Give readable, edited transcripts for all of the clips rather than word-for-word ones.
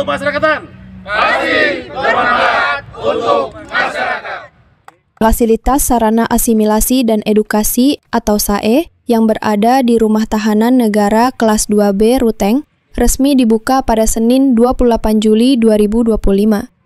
Pemasyarakatan pasti bermanfaat untuk masyarakat. Fasilitas Sarana Asimilasi dan Edukasi atau SAE yang berada di Rumah Tahanan Negara Kelas 2B Ruteng resmi dibuka pada Senin 28 Juli 2025.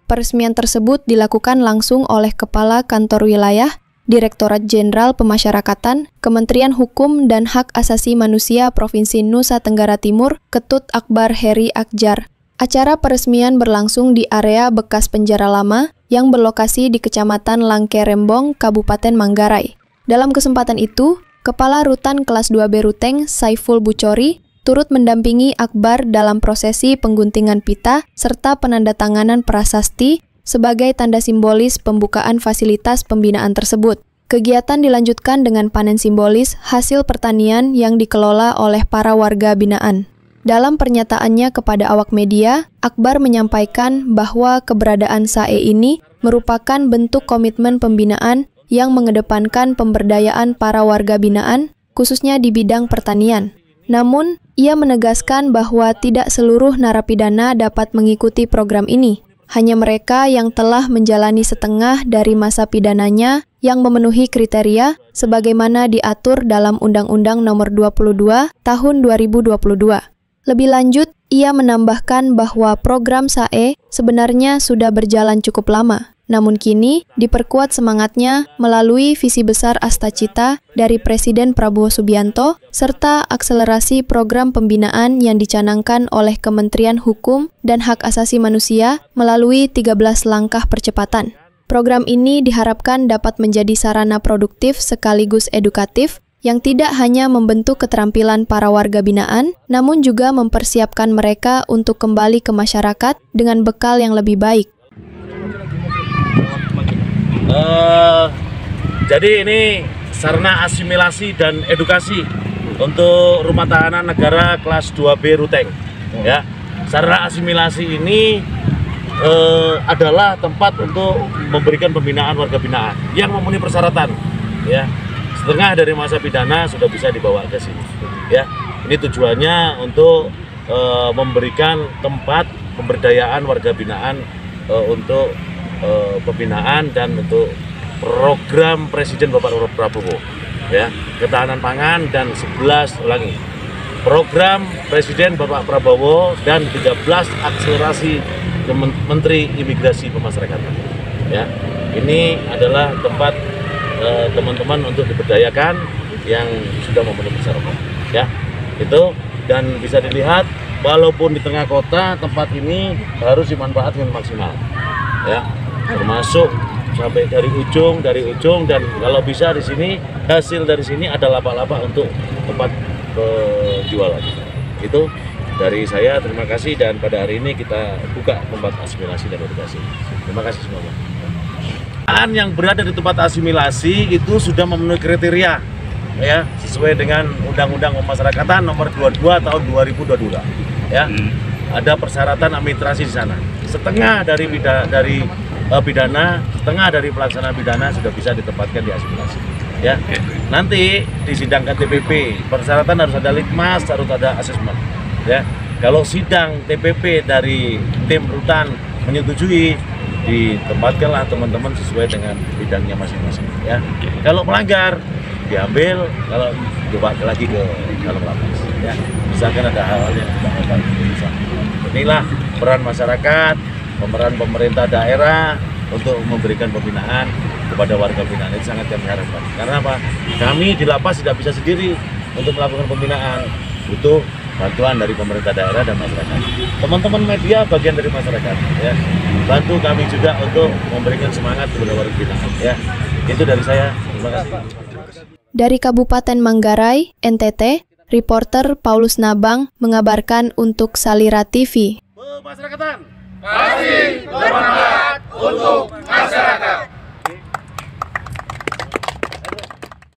Peresmian tersebut dilakukan langsung oleh Kepala Kantor Wilayah, Direktorat Jenderal Pemasyarakatan, Kementerian Hukum dan Hak Asasi Manusia Provinsi Nusa Tenggara Timur, Ketut Akbar Heri Akjar. Acara peresmian berlangsung di area bekas penjara lama yang berlokasi di Kecamatan Langke Rembong, Kabupaten Manggarai. Dalam kesempatan itu, Kepala Rutan Kelas 2B Ruteng, Saiful Bucori, turut mendampingi Akbar dalam prosesi pengguntingan pita serta penandatanganan prasasti sebagai tanda simbolis pembukaan fasilitas pembinaan tersebut. Kegiatan dilanjutkan dengan panen simbolis hasil pertanian yang dikelola oleh para warga binaan. Dalam pernyataannya kepada awak media, Akbar menyampaikan bahwa keberadaan SAE ini merupakan bentuk komitmen pembinaan yang mengedepankan pemberdayaan para warga binaan, khususnya di bidang pertanian. Namun, ia menegaskan bahwa tidak seluruh narapidana dapat mengikuti program ini. Hanya mereka yang telah menjalani setengah dari masa pidananya yang memenuhi kriteria sebagaimana diatur dalam Undang-Undang Nomor 22 Tahun 2022. Lebih lanjut, ia menambahkan bahwa program SAE sebenarnya sudah berjalan cukup lama, namun kini diperkuat semangatnya melalui visi besar Astacita dari Presiden Prabowo Subianto serta akselerasi program pembinaan yang dicanangkan oleh Kementerian Hukum dan Hak Asasi Manusia melalui 13 langkah percepatan. Program ini diharapkan dapat menjadi sarana produktif sekaligus edukatif yang tidak hanya membentuk keterampilan para warga binaan, namun juga mempersiapkan mereka untuk kembali ke masyarakat dengan bekal yang lebih baik. Jadi ini sarana asimilasi dan edukasi untuk Rumah Tahanan Negara Kelas 2B Ruteng. Ya, sarana asimilasi ini adalah tempat untuk memberikan pembinaan warga binaan yang memenuhi persyaratan. Ya. Setengah dari masa pidana sudah bisa dibawa ke sini. Ya, ini tujuannya untuk memberikan tempat pemberdayaan warga binaan untuk pembinaan dan untuk program Presiden Bapak Prabowo. Ya, ketahanan pangan dan 11 ulangi. Program Presiden Bapak Prabowo dan 13 akselerasi Menteri Imigrasi Pemasyarakatan. Ya, ini adalah tempat teman-teman untuk diberdayakan yang sudah memenuhi persyaratan, ya itu. Dan bisa dilihat walaupun di tengah kota, tempat ini harus dimanfaatkan maksimal, ya, termasuk sampai dari ujung dan kalau bisa di sini hasil dari sini ada lapak-lapak untuk tempat penjualan. Itu dari saya, terima kasih, dan pada hari ini kita buka tempat asimilasi dan edukasi. Terima kasih semuanya. Yang berada di tempat asimilasi itu sudah memenuhi kriteria, ya, sesuai dengan Undang-Undang Pemasyarakatan Nomor 22 Tahun 2022. Ya, ada persyaratan administrasi di sana. Setengah dari pidana, setengah dari pelaksanaan pidana sudah bisa ditempatkan di asimilasi. Ya, nanti di sidang TPP persyaratan harus ada litmas, harus ada asesmen. Ya, kalau sidang TPP dari tim rutan menyetujui, ditempatkanlah teman-teman sesuai dengan bidangnya masing-masing. Ya, kalau melanggar diambil, kalau coba lagi ke dalam lapas. Ya, misalkan ada hal-hal yang tidak bisa. Inilah peran masyarakat, pemeran pemerintah daerah untuk memberikan pembinaan kepada warga binaan. Itu sangat kami harapkan. Karena apa? Kami di lapas tidak bisa sendiri untuk melakukan pembinaan, butuh bantuan dari pemerintah daerah dan masyarakat. Teman-teman media bagian dari masyarakat, ya. Bantu kami juga untuk memberikan semangat kepada warga binaan, ya. Itu dari saya. Terima kasih. Dari Kabupaten Manggarai, NTT, reporter Paulus Nabang mengabarkan untuk Salira TV. Pemasyarakatan pasti bermanfaat untuk masyarakat.